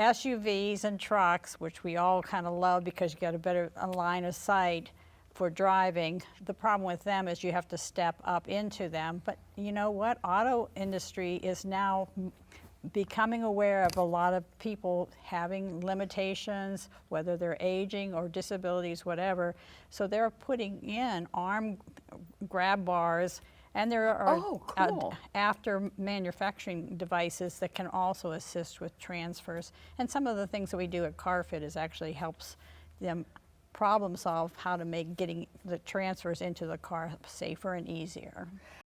SUVs and trucks, which we all kind of love because you get a line of sight for driving. The problem with them is you have to step up into them. But you know what? Auto industry is now becoming aware of a lot of people having limitations, whether they're aging or disabilities, whatever. So they're putting in arm grab bars, and there are cool. after manufacturing devices that can also assist with transfers. And some of the things that we do at CarFit is actually helps them problem solve how to make getting the transfers into the car safer and easier.